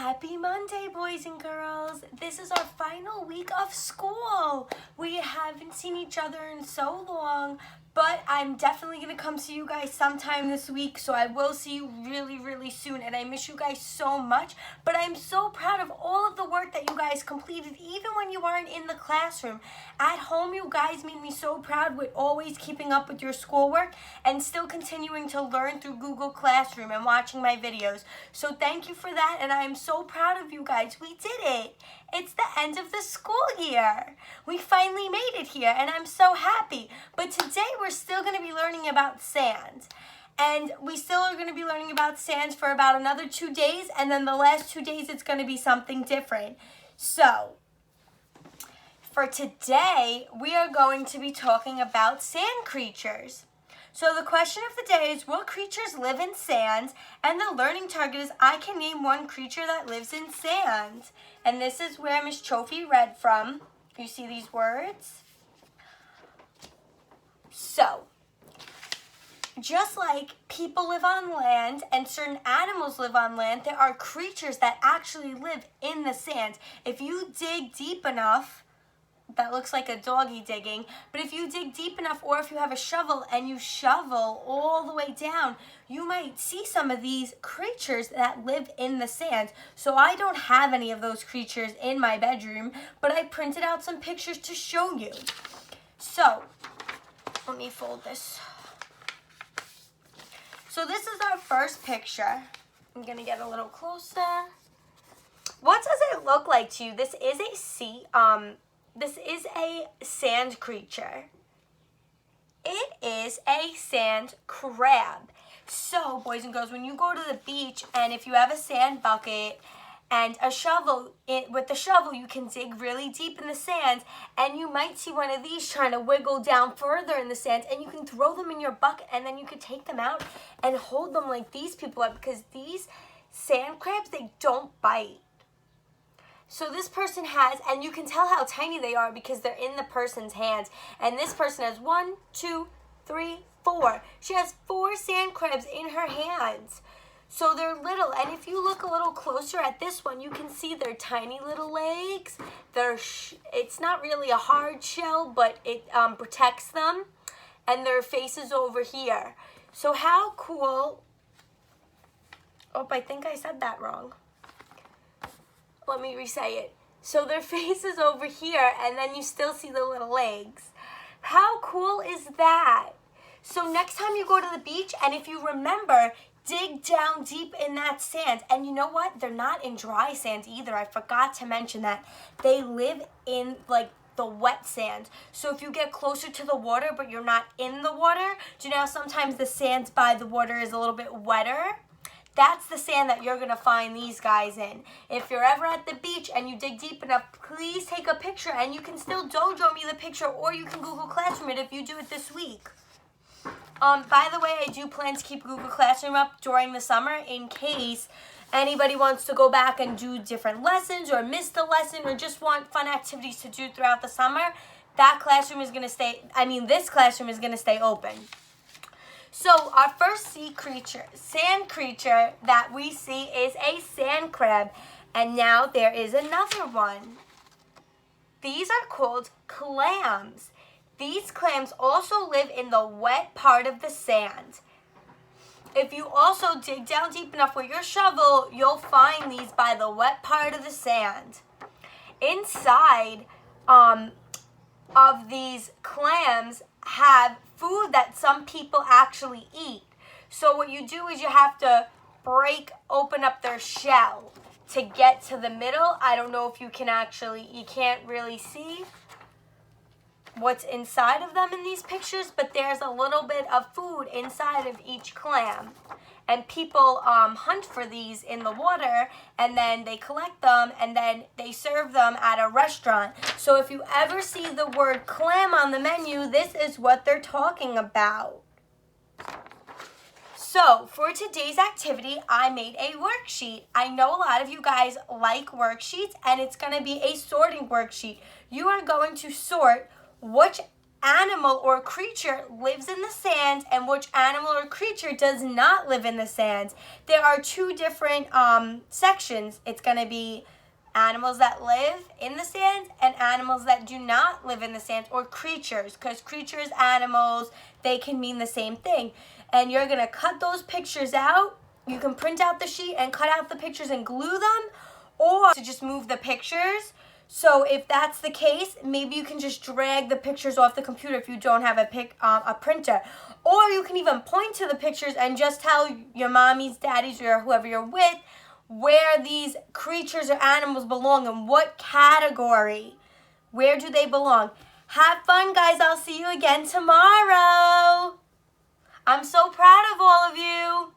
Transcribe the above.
Happy Monday, boys and girls. This is our final week of school. We haven't seen each other in so long, but I'm definitely going to come see you guys sometime this week, so I will see you really soon, and I miss you guys so much, but I'm so proud of all of the work that you guys completed, even when you weren't in the classroom. At home, you guys made me so proud with always keeping up with your schoolwork and still continuing to learn through Google Classroom and watching my videos. So thank you for that, and I am so proud of you guys. We did it. It's the end of the school year. We finally made it here, and I'm so happy. But today we're still going to be learning about sand. And we still are going to be learning about sands for about another 2 days, and then the last 2 days it's going to be something different. So, for today, we are going to be talking about sand creatures. So the question of the day is, what creatures live in sand? And the learning target is, I can name one creature that lives in sand. And this is where Miss Trophy read from. You see these words? So, just like people live on land and certain animals live on land, there are creatures that actually live in the sand. If you dig deep enough, that looks like a doggy digging, but if you dig deep enough, or if you have a shovel and you shovel all the way down, you might see some of these creatures that live in the sand. So I don't have any of those creatures in my bedroom, but I printed out some pictures to show you. So, let me fold this. So this is our first picture. I'm gonna get a little closer. What does it look like to you? This is a sand creature. It is a sand crab. So, boys and girls, when you go to the beach and if you have a sand bucket and a shovel, with the shovel you can dig really deep in the sand, and you might see one of these trying to wiggle down further in the sand, and you can throw them in your bucket, and then you can take them out and hold them like these people have, because these sand crabs, they don't bite. So this person has, and you can tell how tiny they are because they're in the person's hands. And this person has 1, 2, 3, 4. She has 4 sand crabs in her hands. So they're little, and if you look a little closer at this one, you can see their tiny little legs. It's not really a hard shell, but it protects them. And their face is over here. So how cool. Oh, I think I said that wrong. Let me re-say it. So their face is over here, and then you still see the little legs. How cool is that? So next time you go to the beach, and if you remember, dig down deep in that sand. And you know what? They're not in dry sand either. I forgot to mention that. They live in, like, the wet sand. So if you get closer to the water, but you're not in the water, do you know sometimes the sand by the water is a little bit wetter? That's the sand that you're going to find these guys in. If you're ever at the beach and you dig deep enough, please take a picture, and you can still dojo me the picture, or you can Google Classroom it if you do it this week. By the way, I do plan to keep Google Classroom up during the summer in case anybody wants to go back and do different lessons or miss the lesson or just want fun activities to do throughout the summer. That classroom is going to stay, this classroom is going to stay open. So our first sand creature that we see is a sand crab. And now there is another one. These are called clams. These clams also live in the wet part of the sand. If you also dig down deep enough with your shovel, you'll find these by the wet part of the sand. Inside of these clams have food that some people actually eat. So what you do is you have to open up their shell to get to the middle. I don't know if you can't really see what's inside of them in these pictures, but there's a little bit of food inside of each clam. And people hunt for these in the water, and then they collect them, and then they serve them at a restaurant. So if you ever see the word clam on the menu, this is what they're talking about. So for today's activity, I made a worksheet. I know a lot of you guys like worksheets, and it's going to be a sorting worksheet. You are going to sort which animal or creature lives in the sand and which animal or creature does not live in the sand. There are two different sections. It's going to be animals that live in the sand and animals that do not live in the sand, or creatures, because creatures, animals, they can mean the same thing. And you're going to cut those pictures out. You can print out the sheet and cut out the pictures and glue them, or to just move the pictures. So if that's the case, maybe you can just drag the pictures off the computer if you don't have a printer. Or you can even point to the pictures and just tell your mommies, daddies, or whoever you're with where these creatures or animals belong and what category. Where do they belong? Have fun, guys. I'll see you again tomorrow. I'm so proud of all of you.